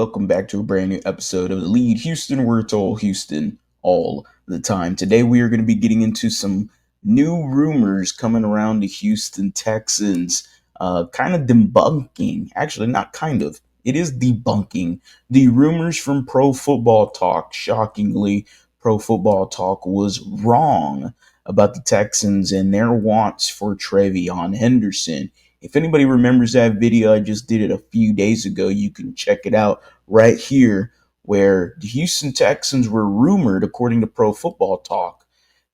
welcome back to a brand new episode of The Lead Houston, where it's all Houston all the time. Today we are going to be getting into some new rumors coming around the Houston Texans, kind of debunking, actually not kind of, it is debunking the rumors from Pro Football Talk. Shockingly, Pro Football Talk was wrong about the Texans and their wants for Travion Henderson. If anybody remembers that video, I just did it a few days ago. You can check it out right here, where the Houston Texans were rumored, according to Pro Football Talk,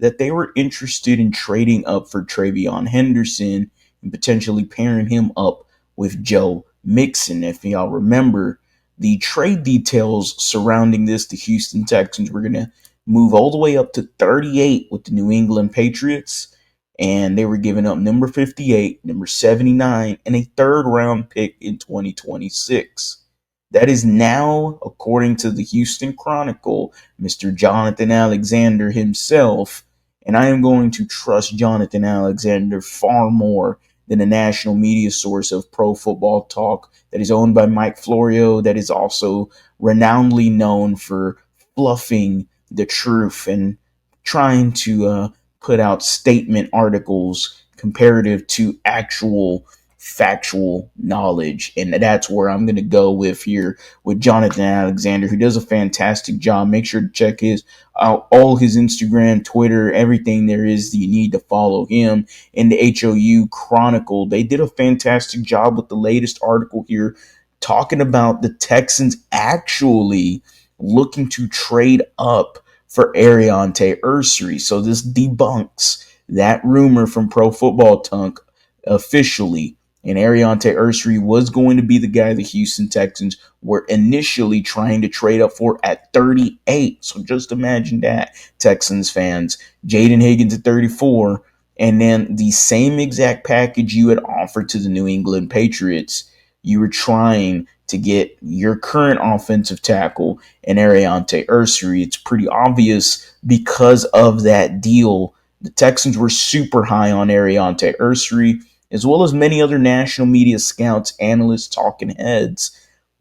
that they were interested in trading up for Travion Henderson and potentially pairing him up with Joe Mixon. If y'all remember the trade details surrounding this, the Houston Texans were going to move all the way up to 38 with the New England Patriots, and they were giving up number 58, number 79, and a third-round pick in 2026. That is now, according to the Houston Chronicle, Mr. Jonathan Alexander himself, and I am going to trust Jonathan Alexander far more than a national media source of Pro Football Talk that is owned by Mike Florio, that is also renownedly known for fluffing the truth and trying to put out statement articles comparative to actual factual knowledge. And that's where I'm going to go with here with Jonathan Alexander, who does a fantastic job. Make sure to check his out, all his Instagram, Twitter, everything there is that you need to follow him. In the HOU Chronicle, they did a fantastic job with the latest article here, talking about the Texans actually looking to trade up for Aireontae Ersery. So this debunks that rumor from Pro Football Talk officially. And Aireontae Ersery was going to be the guy the Houston Texans were initially trying to trade up for at 38. So just imagine that, Texans fans. Jaden Higgins at 34, and then the same exact package you had offered to the New England Patriots. You were trying to get your current offensive tackle in Aireontae Ersery. It's pretty obvious because of that deal. The Texans were super high on Aireontae Ersery, as well as many other national media scouts, analysts, talking heads.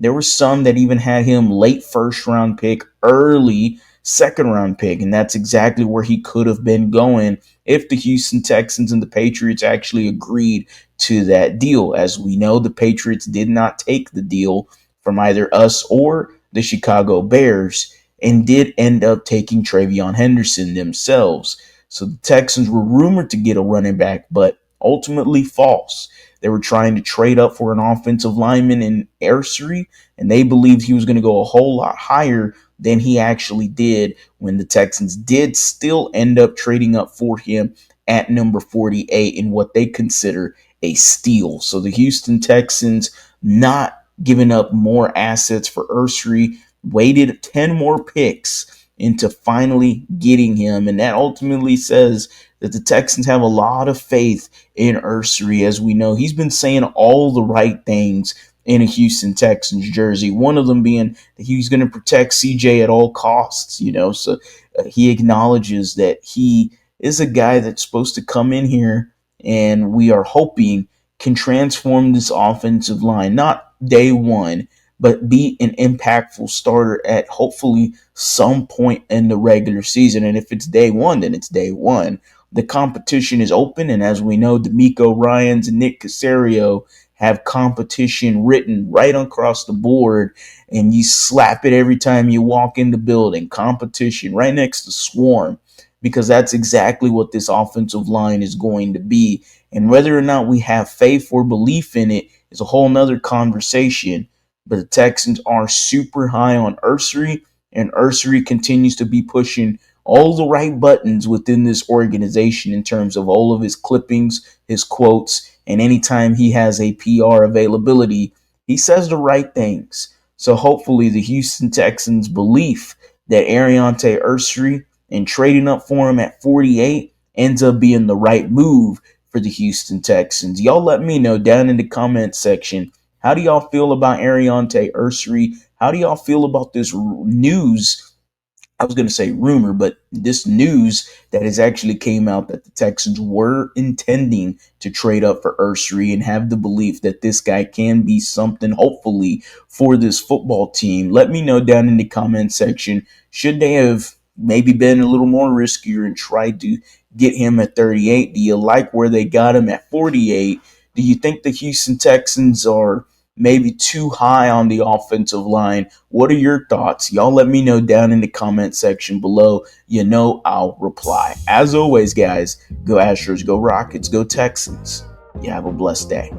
There were some that even had him late first-round pick, early second-round pick, and that's exactly where he could have been going if the Houston Texans and the Patriots actually agreed to that deal. As we know, the Patriots did not take the deal from either us or the Chicago Bears and did end up taking Travion Henderson themselves. So the Texans were rumored to get a running back, but ultimately false. They were trying to trade up for an offensive lineman in Ersery, and they believed he was going to go a whole lot higher than he actually did, when the Texans did still end up trading up for him at number 48 in what they consider a steal. So the Houston Texans, not giving up more assets for Ersery, waited 10 more picks into finally getting him, and that ultimately says that the Texans have a lot of faith in Ersery. As we know, he's been saying all the right things in a Houston Texans jersey, one of them being that he's going to protect CJ at all costs, so he acknowledges that he is a guy that's supposed to come in here, and we are hoping can transform this offensive line, not day one, but be an impactful starter at hopefully some point in the regular season. And if it's day one, then it's day one. The competition is open, and as we know, D'Amico Ryans and Nick Caserio have competition written right across the board, and you slap it every time you walk in the building. Competition right next to Swarm, because that's exactly what this offensive line is going to be. And whether or not we have faith or belief in it is a whole nother conversation. But the Texans are super high on Ersery, and Ersery continues to be pushing all the right buttons within this organization in terms of all of his clippings, his quotes, and anytime he has a PR availability, he says the right things. So hopefully the Houston Texans' belief that Aireontae Ersery and trading up for him at 48 ends up being the right move for the Houston Texans. Y'all let me know down in the comment section. How do y'all feel about Aireontae Ersery? How do y'all feel about this news I was going to say rumor, but this news that has actually came out that the Texans were intending to trade up for Ersery and have the belief that this guy can be something, hopefully, for this football team. Let me know down in the comment section. Should they have maybe been a little more riskier and tried to get him at 38? Do you like where they got him at 48? Do you think the Houston Texans are maybe too high on the offensive line? What are your thoughts? Y'all let me know down in the comment section below. You know I'll reply. As always, guys, go Astros, go Rockets, go Texans. You have a blessed day.